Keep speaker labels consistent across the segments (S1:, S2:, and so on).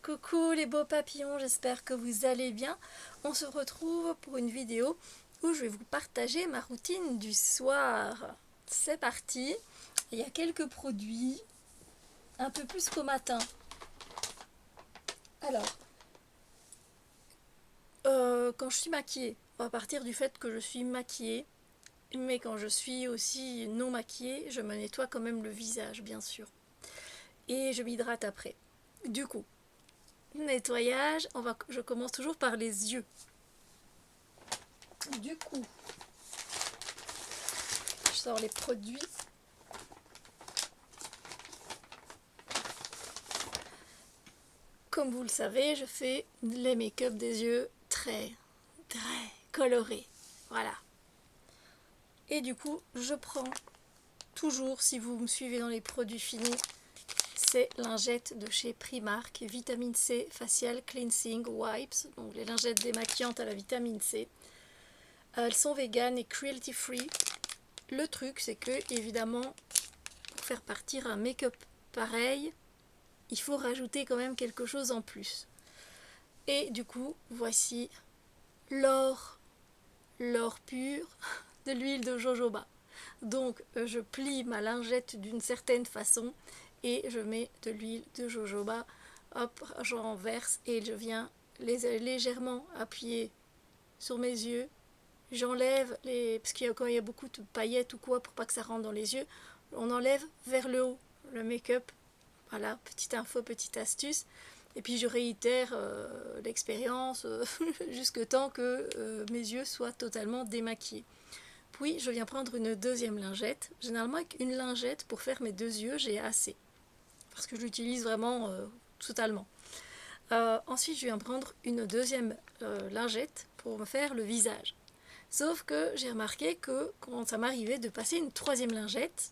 S1: Coucou les beaux papillons, j'espère que vous allez bien. On se retrouve pour une vidéo où je vais vous partager ma routine du soir. C'est parti. Il y a quelques produits, un peu plus qu'au matin. Alors, quand je suis maquillée, on va partir du fait que je suis maquillée. Mais quand je suis aussi non maquillée, je me nettoie quand même le visage, bien sûr. Et je m'hydrate après. Du coup, nettoyage, je commence toujours par les yeux. Du coup, je sors les produits. Comme vous le savez, je fais les make-up des yeux très colorés. Voilà. Et du coup, je prends toujours, si vous me suivez dans les produits finis, ces lingettes de chez Primark, vitamine C Facial Cleansing Wipes, donc les lingettes démaquillantes à la vitamine C. Elles sont véganes et cruelty free. Le truc, c'est que, évidemment, pour faire partir un make-up pareil, il faut rajouter quand même quelque chose en plus. Et du coup, voici l'or pur de l'huile de jojoba. Donc, je plie ma lingette d'une certaine façon et je mets de l'huile de jojoba. Hop, j'en renverse et je viens légèrement appuyer sur mes yeux. J'enlève parce quand il y a beaucoup de paillettes ou quoi, pour pas que ça rentre dans les yeux, on enlève vers le haut le make-up. Voilà, petite info, petite astuce. Et puis je réitère l'expérience jusque temps que mes yeux soient totalement démaquillés. Puis je viens prendre une deuxième lingette. Généralement avec une lingette pour faire mes deux yeux, j'ai assez. Parce que je l'utilise vraiment totalement. Ensuite je viens prendre une deuxième lingette pour me faire le visage. Sauf que j'ai remarqué que quand ça m'arrivait de passer une troisième lingette,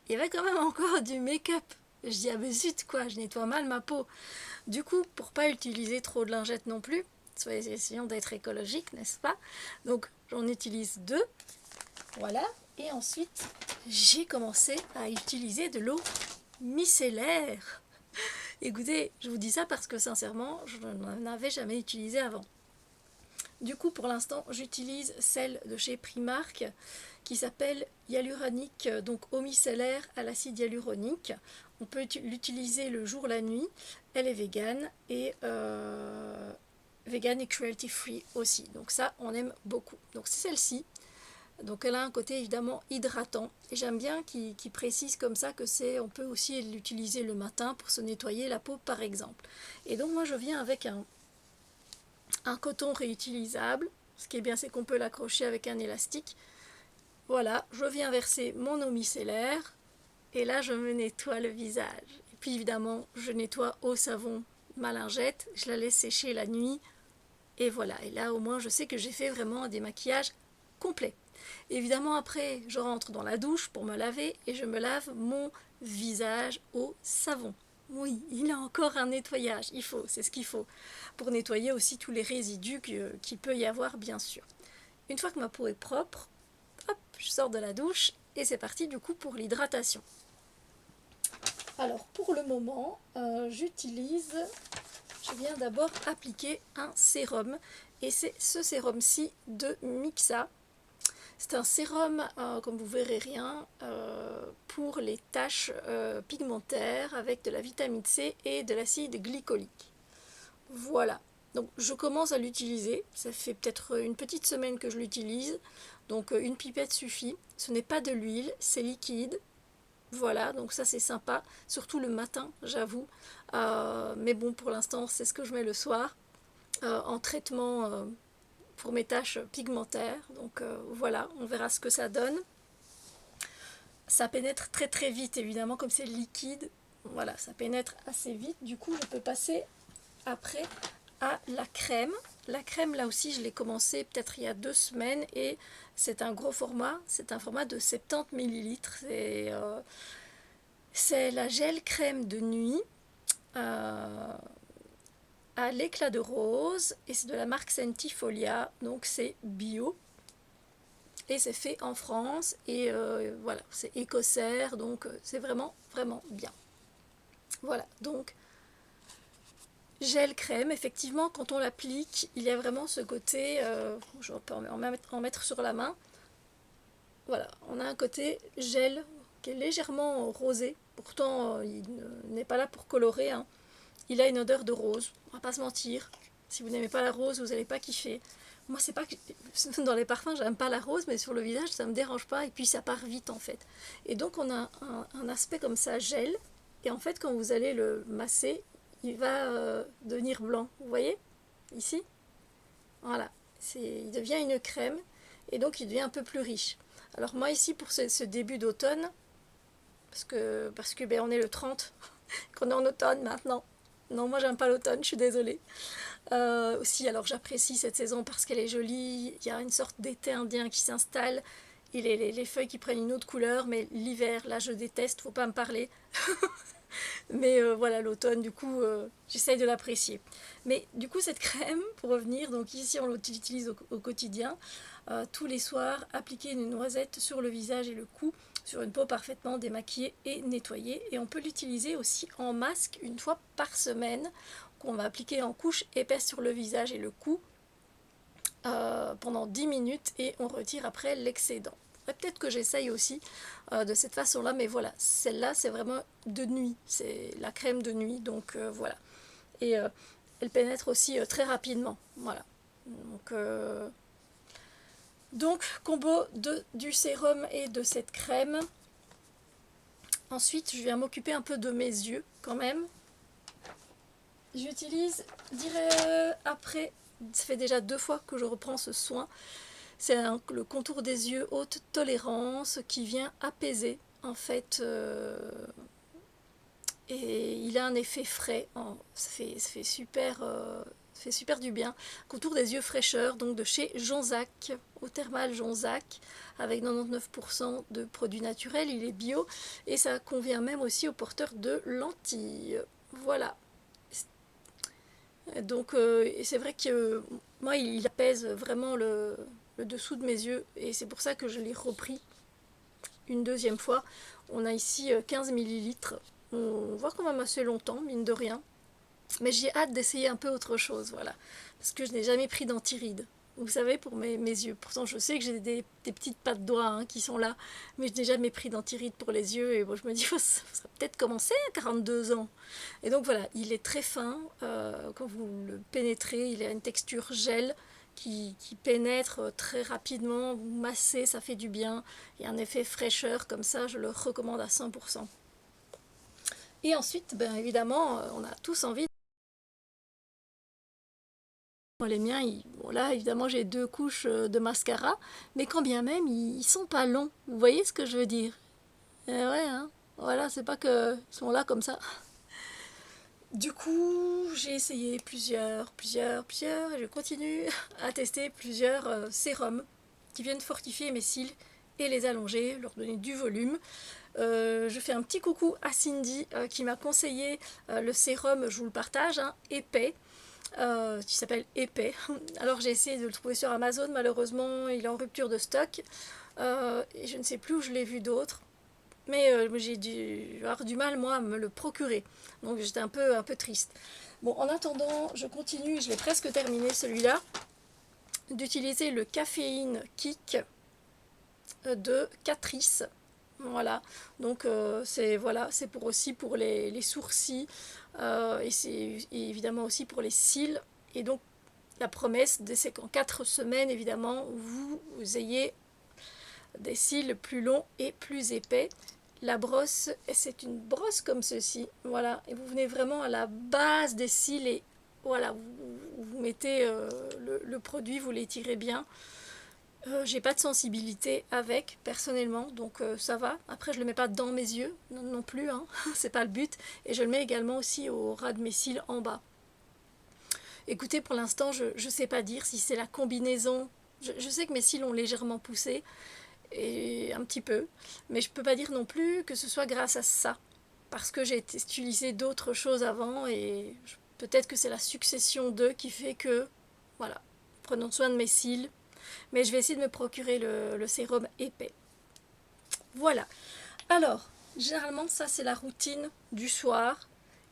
S1: il y avait quand même encore du make-up. Je dis, ah ben zut quoi, je nettoie mal ma peau. Du coup, pour pas utiliser trop de lingettes non plus, essayons d'être écologique, n'est-ce pas? Donc, j'en utilise deux. Voilà. Et ensuite, j'ai commencé à utiliser de l'eau micellaire. Écoutez, je vous dis ça parce que sincèrement, je n'en avais jamais utilisé avant. Du coup, pour l'instant, j'utilise celle de chez Primark qui s'appelle hyaluronique, donc eau micellaire à l'acide hyaluronique. On peut l'utiliser le jour, la nuit. Elle est végane et cruelty free aussi. Donc ça, on aime beaucoup. Donc c'est celle-ci. Donc elle a un côté évidemment hydratant. Et j'aime bien qu'il précise comme ça que on peut aussi l'utiliser le matin pour se nettoyer la peau par exemple. Et donc moi je viens avec un coton réutilisable. Ce qui est bien, c'est qu'on peut l'accrocher avec un élastique. Voilà, je viens verser mon eau micellaire et là je me nettoie le visage. Et puis évidemment, je nettoie au savon ma lingette, je la laisse sécher la nuit et voilà. Et là au moins je sais que j'ai fait vraiment un démaquillage complet. Évidemment après, je rentre dans la douche pour me laver et je me lave mon visage au savon. Oui, il y a encore un nettoyage, c'est ce qu'il faut, pour nettoyer aussi tous les résidus qu'il peut y avoir bien sûr. Une fois que ma peau est propre, hop, je sors de la douche et c'est parti du coup pour l'hydratation. Alors pour le moment, je viens d'abord appliquer un sérum et c'est ce sérum-ci de Mixa. C'est un sérum, comme vous verrez rien, pour les taches pigmentaires avec de la vitamine C et de l'acide glycolique. Voilà, donc je commence à l'utiliser, ça fait peut-être une petite semaine que je l'utilise, donc une pipette suffit. Ce n'est pas de l'huile, c'est liquide. Voilà, donc ça c'est sympa, surtout le matin, j'avoue. Mais bon, pour l'instant, c'est ce que je mets le soir en traitement pour mes taches pigmentaires. Donc voilà, on verra ce que ça donne. Ça pénètre très très vite, évidemment, comme c'est liquide. Voilà, ça pénètre assez vite. Du coup, je peux passer après à la crème. La crème, là aussi, je l'ai commencé peut-être il y a 2 semaines et c'est un gros format. C'est un format de 70 ml. C'est la gel crème de nuit à l'éclat de rose et c'est de la marque Sentifolia. Donc c'est bio. Et c'est fait en France et voilà, c'est écossaire, donc c'est vraiment, vraiment bien. Voilà, donc gel crème, effectivement, quand on l'applique, il y a vraiment ce côté, je peux en mettre sur la main. Voilà, on a un côté gel qui est légèrement rosé. Pourtant, il n'est pas là pour colorer, hein. Il a une odeur de rose, on va pas se mentir. Si vous n'aimez pas la rose, vous n'allez pas kiffer. Moi, c'est pas que dans les parfums, j'aime pas la rose, mais sur le visage, ça me dérange pas. Et puis, ça part vite, en fait. Et donc, on a un aspect comme ça, gel. Et en fait, quand vous allez le masser, il va devenir blanc. Vous voyez ici, voilà. Il devient une crème. Et donc, il devient un peu plus riche. Alors, moi, ici, pour ce début d'automne, parce que ben, on est le 30, qu'on est en automne maintenant. Non, moi, j'aime pas l'automne, je suis désolée. Aussi, alors j'apprécie cette saison parce qu'elle est jolie. Il y a une sorte d'été indien qui s'installe. Et les feuilles qui prennent une autre couleur. Mais l'hiver, là, je déteste, faut pas me parler. Mais voilà, l'automne, du coup, j'essaye de l'apprécier. Mais du coup, cette crème, pour revenir, donc ici, on l'utilise au quotidien. Tous les soirs, appliquer une noisette sur le visage et le cou, sur une peau parfaitement démaquillée et nettoyée. Et on peut l'utiliser aussi en masque une fois par semaine, qu'on va appliquer en couche épaisse sur le visage et le cou pendant 10 minutes et on retire après l'excédent. Peut-être que j'essaye aussi de cette façon-là, mais voilà, celle-là c'est vraiment de nuit, c'est la crème de nuit, donc voilà. Et elle pénètre aussi très rapidement, voilà. Donc combo du sérum et de cette crème. Ensuite, je viens m'occuper un peu de mes yeux quand même. J'utilise, après, ça fait déjà 2 fois que je reprends ce soin. C'est le contour des yeux haute tolérance qui vient apaiser en fait. Et il a un effet frais. Ça fait super du bien. Contour des yeux fraîcheur, donc de chez Jonzac, au thermal Jonzac, avec 99% de produits naturels. Il est bio et ça convient même aussi aux porteurs de lentilles. Voilà. Donc c'est vrai que moi il apaise vraiment le dessous de mes yeux et c'est pour ça que je l'ai repris une deuxième fois. On a ici 15 millilitres. On voit quand même assez longtemps, mine de rien. Mais j'ai hâte d'essayer un peu autre chose, voilà. Parce que je n'ai jamais pris d'antiride. Vous savez, pour mes yeux. Pourtant, je sais que j'ai des petites pattes doigts hein, qui sont là. Mais je n'ai jamais pris d'antiride pour les yeux. Et bon, je me dis, ça va peut-être commencer à 42 ans. Et donc voilà, il est très fin. Quand vous le pénétrez, il a une texture gel qui pénètre très rapidement. Vous massez, ça fait du bien. Il y a un effet fraîcheur comme ça, je le recommande à 100%. Et ensuite, ben, évidemment, on a tous envie. Les miens, bon là évidemment j'ai 2 couches de mascara, mais quand bien même ils sont pas longs. Vous voyez ce que je veux dire? Ouais, hein. Voilà, c'est pas que ils sont là comme ça. Du coup, j'ai essayé plusieurs, et je continue à tester plusieurs sérums qui viennent fortifier mes cils et les allonger, leur donner du volume. Je fais un petit coucou à Cindy qui m'a conseillé le sérum, je vous le partage, hein, épais. Qui s'appelle Épais. Alors j'ai essayé de le trouver sur Amazon, malheureusement il est en rupture de stock et je ne sais plus où je l'ai vu d'autres, mais j'ai dû avoir du mal moi à me le procurer, donc j'étais un peu triste. Bon, en attendant, je continue, je l'ai presque terminé celui-là, d'utiliser le caféine Kick de Catrice. Voilà, donc c'est pour aussi pour les sourcils et c'est évidemment aussi pour les cils. Et donc la promesse, c'est qu'en 4 semaines, évidemment, vous ayez des cils plus longs et plus épais. La brosse, c'est une brosse comme ceci, voilà, et vous venez vraiment à la base des cils et voilà, vous mettez le produit, vous l'étirez bien. J'ai pas de sensibilité avec personnellement, donc ça va. Après je le mets pas dans mes yeux non plus, hein. C'est pas le but. Et je le mets également aussi au ras de mes cils en bas. Écoutez, pour l'instant je sais pas dire si c'est la combinaison. Je sais que mes cils ont légèrement poussé et un petit peu, mais je peux pas dire non plus que ce soit grâce à ça, parce que j'ai utilisé d'autres choses avant et peut-être que c'est la succession d'eux qui fait que voilà, prenons soin de mes cils. Mais je vais essayer de me procurer le sérum épais. Voilà. Alors, généralement, ça c'est la routine du soir.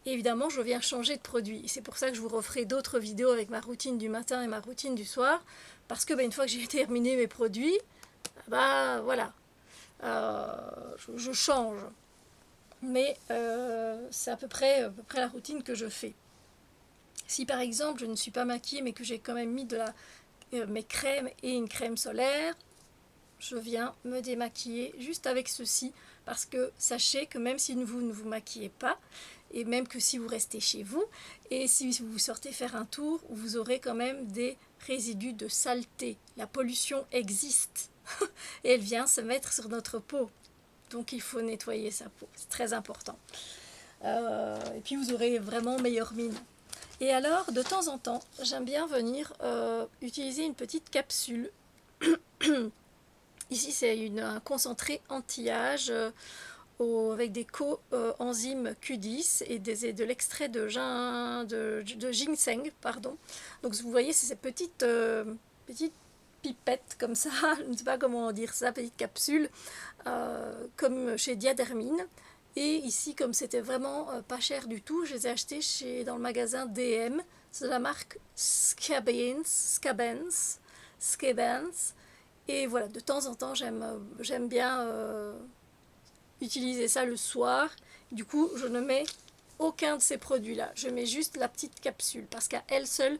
S1: Et évidemment, je viens changer de produit. C'est pour ça que je vous referai d'autres vidéos avec ma routine du matin et ma routine du soir. Parce que une fois que j'ai terminé mes produits, voilà, je change. Mais c'est à peu près la routine que je fais. Si par exemple je ne suis pas maquillée mais que j'ai quand même mis mes crèmes et une crème solaire, je viens me démaquiller juste avec ceci, parce que sachez que même si vous ne vous maquillez pas, et même que si vous restez chez vous, et si vous sortez faire un tour, vous aurez quand même des résidus de saleté. La pollution existe et elle vient se mettre sur notre peau. Donc il faut nettoyer sa peau, c'est très important. Et puis vous aurez vraiment meilleure mine. Et alors, de temps en temps, j'aime bien venir utiliser une petite capsule. Ici, c'est un concentré anti-âge avec des coenzymes Q10 et de l'extrait de ginseng. Pardon. Donc, vous voyez, c'est ces petites pipettes comme ça, je ne sais pas comment dire ça, petites capsules, comme chez Diadermine. Et ici, comme c'était vraiment pas cher du tout, je les ai achetés dans le magasin DM. C'est de la marque Skabens. Et voilà, de temps en temps, j'aime bien utiliser ça le soir. Du coup, je ne mets aucun de ces produits-là. Je mets juste la petite capsule parce qu'à elle seule,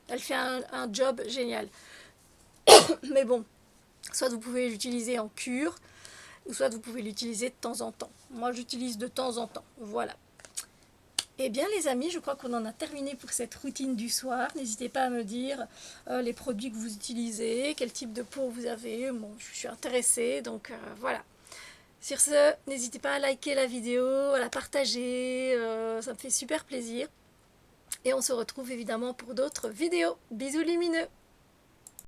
S1: elle fait un job génial. Mais bon, soit vous pouvez l'utiliser en cure, ou soit vous pouvez l'utiliser de temps en temps. Moi, j'utilise de temps en temps. Voilà. Eh bien les amis, je crois qu'on en a terminé pour cette routine du soir. N'hésitez pas à me dire les produits que vous utilisez, quel type de peau vous avez. Bon, je suis intéressée, donc voilà. Sur ce, n'hésitez pas à liker la vidéo, à la partager, ça me fait super plaisir. Et on se retrouve évidemment pour d'autres vidéos. Bisous lumineux!